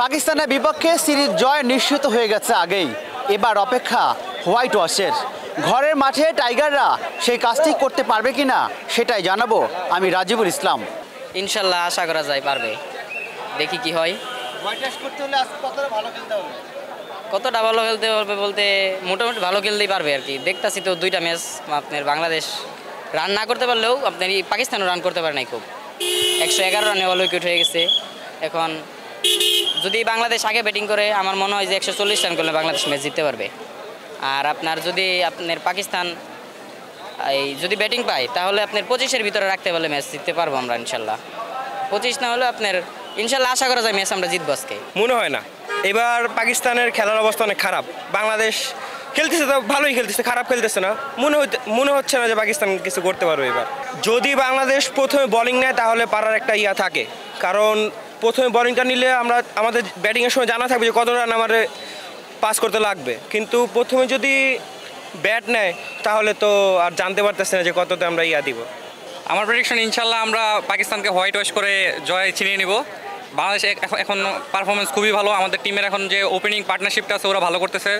পাকিস্তানের বিপক্ষে সিরিজ জয় নিশ্চিত হয়ে গেছে আগেই। এবার অপেক্ষা হোয়াইট ওয়াশের। ঘরের মাঠে টাইগাররা সেই কাজটি করতে পারবে কিনা সেটাই জানাবো আমি রাজিবুল ইসলাম। ইনশাল্লাহ আশা করা যায় পারবে, দেখি কি হয়। হোয়াইট ওয়াশ করতে হলে আজকে কতটা ভালো খেলতে হবে? কতটা ভালো খেলতে পারবে বলতে মোটামুটি ভালো খেলতেই পারবে আর কি। দেখতাছি তো দুইটা ম্যাচ আপনার বাংলাদেশ রান না করতে পারলেও আপনার পাকিস্তানও রান করতে পারে নাই, খুব 111 রানে অল উইকেট হয়ে গেছে। এখন যদি বাংলাদেশ আগে ব্যাটিং করে আমার মনে হয় যে 140 রান করলে বাংলাদেশ ম্যাচ জিততে পারবে। আর আপনার যদি আপনার পাকিস্তান যদি ব্যাটিং পায় তাহলে আপনার 25-এর ভিতরে রাখতে পারলে ম্যাচ জিততে পারবো আমরা ইনশাল্লাহ। 25 না হলে আপনার ইনশাল্লাহ আশা করা যায় ম্যাচ আমরা জিতবো আজকে। মনে হয় না, এবার পাকিস্তানের খেলার অবস্থা অনেক খারাপ। বাংলাদেশ খেলতেছে তো ভালোই খেলতেছে, খারাপ খেলতেছে না। মনে হচ্ছে না যে পাকিস্তান কিছু করতে পারবে এবার। যদি বাংলাদেশ প্রথমে বোলিং নেয় তাহলে পারার একটা থাকে, কারণ প্রথমে বোলিংটা নিলে আমাদের ব্যাটিংয়ের সময় জানা থাকবে যে কত রান আমাদের পাস করতে লাগবে। কিন্তু প্রথমে যদি ব্যাট নেয় তাহলে তো আর জানতে পারতেছে না যে কততে আমরা দিব। আমার প্রেডিকশন ইনশাল্লাহ আমরা পাকিস্তানকে হোয়াইট ওয়াশ করে জয় ছিনিয়ে নিব। বাংলাদেশ এখন পারফরমেন্স খুবই ভালো। আমাদের টিমের এখন যে ওপেনিং পার্টনারশিপটা আছে ওরা ভালো করতেছে।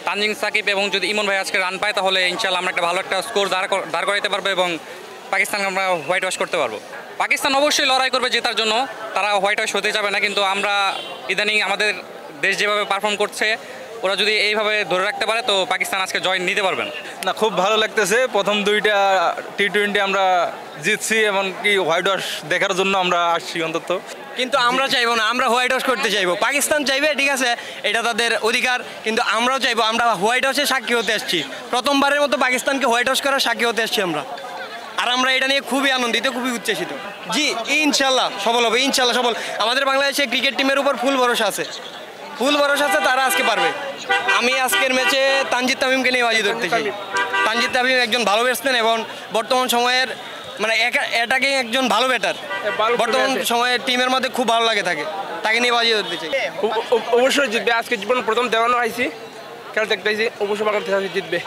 তানজিম সাকিব এবং যদি ইমন ভাই আজকে রান পায় তাহলে ইনশাল্লাহ আমরা একটা ভালো একটা স্কোর দাঁড় করাতে পারবো এবং পাকিস্তানকে আমরা হোয়াইট ওয়াশ করতে পারবো। পাকিস্তান অবশ্যই লড়াই করবে জেতার জন্য, তারা হোয়াইট ওয়াশ হতে যাবে না। কিন্তু আমরা ইদানিং আমাদের দেশ যেভাবে পারফর্ম করছে ওরা যদি এইভাবে ধরে রাখতে পারে তো পাকিস্তান আজকে জয় নিতে পারবেন না। খুব ভালো লাগতেছে, প্রথম দুইটা টি-20 আমরা জিতছি, এমনকি হোয়াইট ওয়াশ দেখার জন্য আমরা আসছি অন্তত। কিন্তু আমরা চাইবো না, আমরা হোয়াইট ওয়াশ করতে চাইবো। পাকিস্তান চাইবে, ঠিক আছে, এটা তাদের অধিকার, কিন্তু আমরাও চাইবো। আমরা হোয়াইট ওয়াশের সাক্ষী হতে আসছি, প্রথমবারের মতো পাকিস্তানকে হোয়াইট ওয়াশ করার সাক্ষী হতে আসছি আমরা। আর আমরা এটা নিয়ে খুবই আনন্দিত, খুবই উচ্ছ্বসিত। জি ইনশাল্লাহ সফল হবে, ইনশাল্লাহ সফল। আমাদের বাংলাদেশের ক্রিকেট টিমের উপর ফুল ভরসা আছে, তারা আজকে পারবে। আমি আজকের ম্যাচে তানজিদ তামিমকে নিয়ে বাজি ধরতে চাই। তানজিদ তামিম একজন ভালো ব্যাটসম্যান এবং বর্তমান সময়ের অ্যাটাকিং একজন ভালো ব্যাটার। বর্তমান সময়ে টিমের মধ্যে খুব ভালো লাগে তাকে নিয়ে বাজি ধরতে চাই। অবশ্যই জিতবে, আজকে জীবন প্রথম দেওয়ানো হয়েছি, খেলা দেখতে হয়েছি, অবশ্যই বাংলাদেশ জিতবে।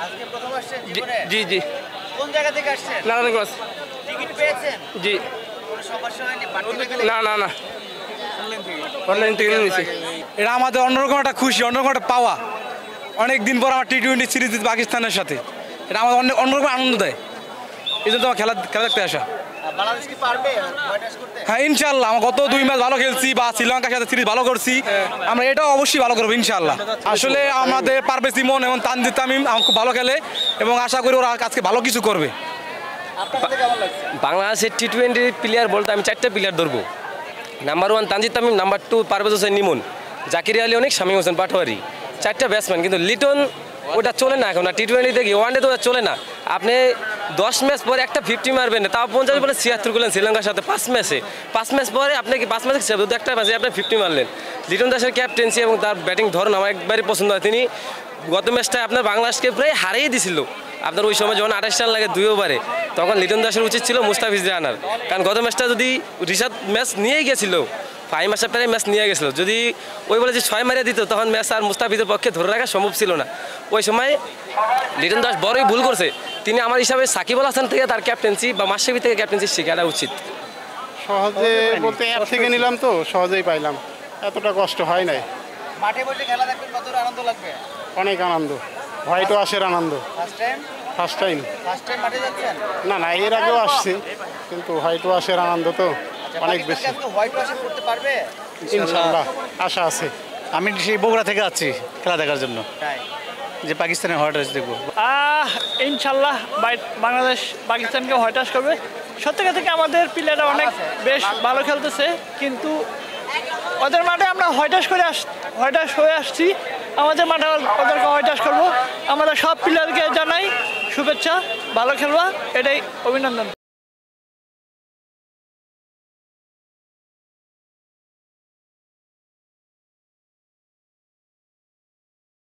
জি জি। কোন জায়গা থেকে আসছেন? নারায়ণগঞ্জ। টিকিট পেয়েছেন? জি। না অনলাইন থেকে নিয়েছি। এটা আমাদের অন্যরকম একটা খুশি, অন্যরকম একটা পাওয়া। অনেক দিন পর আমার টি-20 সিরিজ পাকিস্তানের সাথে, এটা আমাদের অন্যরকম আনন্দ দেয়। এই জন্য আমার খেলা দেখতে আসা। বাংলাদেশ কি পারবে হোয়াইট ওয়াশ করতে? হ্যাঁ ইনশাল্লাহ, আমরা গত 2 ম্যাচ ভালো খেলছি বা শ্রীলঙ্কার সাথে সিরিজ ভালো করছি, আমরা এটাও অবশ্যই ভালো করবো ইনশাল্লাহ। আসলে আমাদের পারভেজ ইমন এবং তানজিদ তামিম খুব ভালো খেলে এবং আশা করি ওরা আজকে ভালো কিছু করবে। বাংলাদেশের টি-20 প্লেয়ার বলতে আমি 4টা প্লেয়ার ধরবো। নাম্বার 1 তানজিদ তামিম, নাম্বার 2 পারভেজ হোসেন ইমন, জাকির আলী অনেক, শামীম হোসেন পাটোয়ারি। 4টা ব্যাটসম্যান, কিন্তু লিটন ওটা চলে না এখন। টি-20 দেখি ওয়ানডে তো চলে না। আপনি 10 ম্যাচ পরে একটা 50 মারবেন, তাও 50 বলে 76 করলেন শ্রীলঙ্কার সাথে 5 ম্যাচ পরে আপনি কি 5 ম্যাচে একটা ম্যাচে আপনি 50 মারলেন। লিটন দাসের ক্যাপ্টেন্সি এবং তার ব্যাটিং ধরন আমার একবারই পছন্দ হয়। তিনি গত ম্যাচটায় আপনার বাংলাদেশকে প্রায় হারিয়ে দিয়েছিল। আপনার ওই সময় যখন 28 রান লাগে 2 ওভারে, তখন লিটন দাসের উচিত ছিল মুস্তাফিজদের আনার, কারণ গত ম্যাচটা যদি রিশাদ ম্যাচ নিয়ে গেছিল, ফাইম আশরাফটারে ম্যাচ নিয়ে গেছিল, যদি ওই বলে যে 6 মারিয়ে দিত তখন ম্যাচ আর মুস্তাফিজের পক্ষে ধরে রাখা সম্ভব ছিল না। ওই সময় লিটন দাস বড়ই ভুল করছে। তিনি আমার হিসাবে সাকিব আল হাসান থেকে তার ক্যাপ্টেন্সি বা মাশরাফি থেকে ক্যাপ্টেন্সি শেখাটা উচিত। সহজে বলতে অ্যাপ থেকে নিলাম তো সহজেই পাইলাম, এতটা কষ্ট হয় নাই। মাঠে বসে খেলা দেখবেন, কতটা আনন্দ লাগবে? অনেক আনন্দ, হোয়াইট ওয়াশের আনন্দ। ফার্স্ট টাইম মাঠে যাচ্ছেন? না এর আগেও আসছি, কিন্তু হোয়াইট ওয়াশের আনন্দ তো অনেক বেশি। হোয়াইট ওয়াশ করতে পারবে ইনশাআল্লাহ, আশা আছে। আমি সেই বগুড়া থেকে আছি খেলা দেখার জন্য, যে পাকিস্তানের হোয়াইট ওয়াশ দেখবো। ইনশাল্লাহ বাংলাদেশ পাকিস্তানকে হোয়াইট ওয়াশ করবে। সত্যি থেকে আমাদের প্লেয়াররা অনেক বেশ ভালো খেলতেছে, কিন্তু ওদের মাঠে আমরা হোয়াইট ওয়াশ হয়ে আসছি। আমাদের মাঠে ওদেরকে হোয়াইট ওয়াশ করবো। আমাদের সব প্লেয়ারকে জানাই শুভেচ্ছা, ভালো খেলবা, এটাই অভিনন্দন।